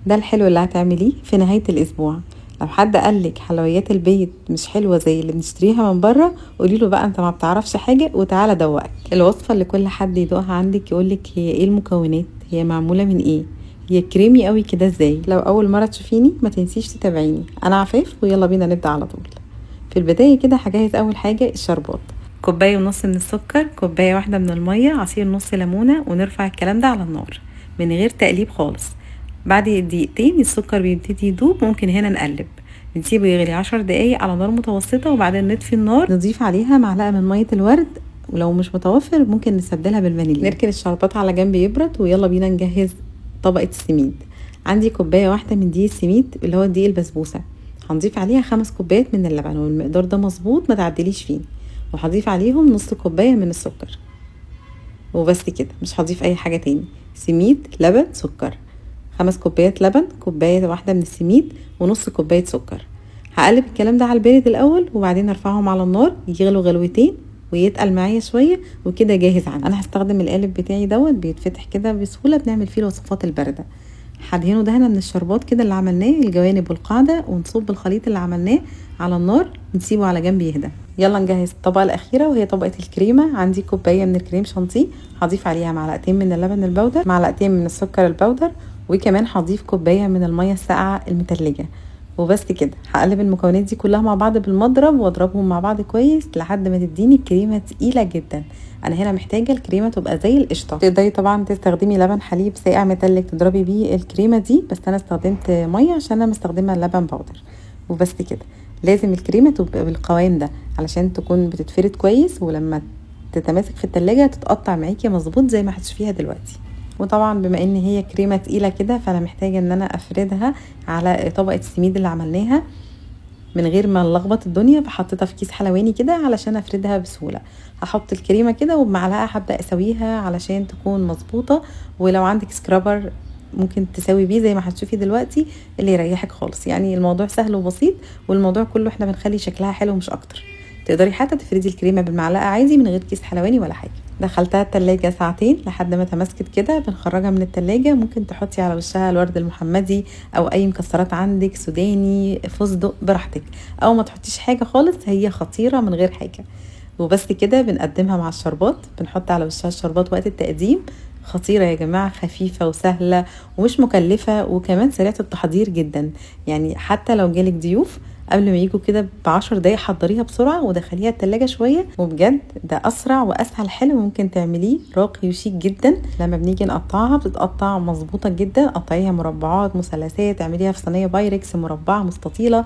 ده الحلو اللي هتعمليه في نهاية الاسبوع. لو حد قالك حلويات البيت مش حلوة زي اللي بنشتريها من بره، قوليله بقى انت ما بتعرفش حاجة وتعالى دوقك. الوصفة اللي كل حد يدوقها عندك يقولك هي ايه المكونات، هي معمولة من ايه، هي كريمي قوي كده ازاي. لو اول مرة تشوفيني ما تنسيش تتابعيني. انا عفاف ويلا بينا نبدأ على طول. في البداية كده هجهز اول حاجة الشربات. كوباية ونص من السكر، كوباية واحدة من المية، عصير نص ليمونة، ونرفع الكلام ده على النار من غير تقليب خالص. بعد دقيقتين السكر بيبتدي يدوب، ممكن هنا نقلب، نسيبه يغلي 10 دقايق على نار متوسطة، وبعدين نطفي النار، نضيف عليها معلقة من مية الورد، ولو مش متوفر ممكن نستبدلها بالفانيليا. نركن الشربات على جنب يبرد، ويلا بينا نجهز طبقة السميد. عندي كوباية واحدة من دقيق السميد اللي هو دقيق البسبوسة، هنضيف عليها 5 كوبايات من اللبن، والمقدار ده مظبوط ما تعدليش فيه، وهضيف عليهم نص كوباية من السكر. وبس كده، مش هضيف اي حاجة تاني. سميد، لبن، سكر. 5 كوبايات لبن، كوباية واحدة من السميد، ونص كوباية سكر. هقلب الكلام ده على البارد الاول، وبعدين ارفعهم على النار يغلوا غلوتين ويتقل معايا شويه، وكده جاهز عندي. انا هستخدم القالب بتاعي بيتفتح كده بسهوله، بنعمل فيه الوصفات البارده. هدهنه دهنه من الشربات كده اللي عملناه، الجوانب والقاعده، ونصب الخليط اللي عملناه على النار، نسيبه على جنب يهدى. يلا نجهز الطبقه الاخيره وهي طبقه الكريمه. عندي كوبايه من الكريم شانتيه، هضيف عليها معلقتين من اللبن البودر، معلقتين من السكر البودر، وكمان هضيف كوبايه من الميه الساقعه المتلجه. وبس كده، هقلب المكونات دي كلها مع بعض بالمضرب، واضربهم مع بعض كويس لحد ما تديني كريمه تقيله جدا. انا هنا محتاجه الكريمه تبقى زي القشطه. تقدري طبعا تستخدمي لبن حليب ساقع متلج تضربي بيه الكريمه دي، بس انا استخدمت ميه عشان انا مستخدمه لبن بودر. وبس كده، لازم الكريمه تبقى بالقوام ده علشان تكون بتتفرد كويس، ولما تتماسك في التلاجة تتقطع معاكي مظبوط زي ما هتشوفيها دلوقتي. وطبعا بما ان هي كريمه تقيله كده، فانا محتاجه ان انا افردها على طبقه السميد اللي عملناها من غير ما نلخبط الدنيا، فحطيتها في كيس حلواني كده علشان افردها بسهوله. هحط الكريمه كده وبمعلقه هبدا اسويها علشان تكون مظبوطه. ولو عندك سكرابر ممكن تسوي بيه زي ما هتشوفي دلوقتي، اللي يريحك خالص. يعني الموضوع سهل وبسيط، والموضوع كله احنا بنخلي شكلها حلو مش اكتر. تقدري حتى تفردي الكريمه بالمعلقه عادي من غير كيس حلواني ولا حاجه. دخلتها التلاجة ساعتين لحد ما تمسكت كده، بنخرجها من التلاجة. ممكن تحطي على وشها الورد المحمدي او اي مكسرات عندك، سوداني، فستق، براحتك، او ما تحطيش حاجه خالص، هي خطيره من غير حاجه. وبس كده بنقدمها مع الشربات، بنحط على وشها الشربات وقت التقديم. خطيرة يا جماعة، خفيفة وسهلة ومش مكلفة، وكمان سريعة التحضير جدا. يعني حتى لو جالك ضيوف قبل ما يجوا كده ب10 دقايق حضريها بسرعة ودخليها التلاجة شوية، وبجد ده أسرع وأسهل حلو ممكن تعمليه، راقي وشيك جدا. لما بنيجي نقطعها بتتقطع مظبوطة جدا، قطعيها مربعات، مثلثات، اعمليها في صينية بايركس، مربعة، مستطيلة،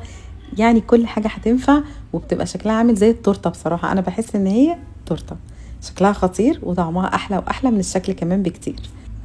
يعني كل حاجة هتنفع. وبتبقى شكلها عامل زي التورتة. بصراحة أنا بحس إن هي تورتة، شكلها خطير وطعمها أحلى وأحلى من الشكل كمان بكتير.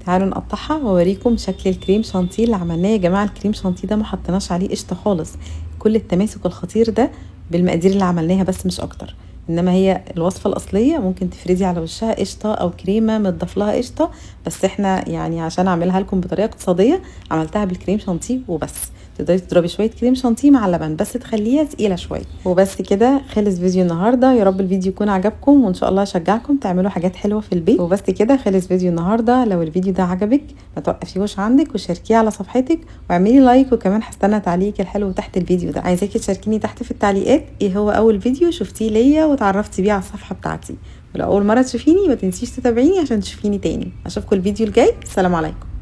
تعالوا نقطعها واوريكم شكل الكريم شانتيه اللي عملناه. يا جماعه الكريم شانتيه ده ما حطيناش عليه قشطه خالص، كل التماسك الخطير ده بالمقادير اللي عملناها بس مش اكتر. انما هي الوصفه الاصليه ممكن تفردي على وشها قشطه او كريمه متضاف لها قشطه، بس احنا يعني عشان اعملها لكم بطريقه اقتصاديه عملتها بالكريم شانتيه وبس. تقدري تضربي شويه كريم شانتيه مع اللبن بس تخليها تقيله شويه. وبس كده خلص فيديو النهارده. يا رب الفيديو يكون عجبكم، وان شاء الله اشجعكم تعملوا حاجات حلوه في البيت. وبس كده خلص فيديو النهارده. لو الفيديو ده عجبك ما توقفيهوش عندك وشاركيه على صفحتك واعملي لايك، وكمان هستنى تعليقك الحلو تحت الفيديو ده. عايزاكي تشاركيني تحت في التعليقات ايه هو اول فيديو شفتيه ليا وتعرفتي بيه على الصفحه بتاعتي. ولو اول مره تشوفيني ما تنسيش تتابعيني عشان تشوفيني تاني. اشوفكم الفيديو الجاي. السلام عليكم.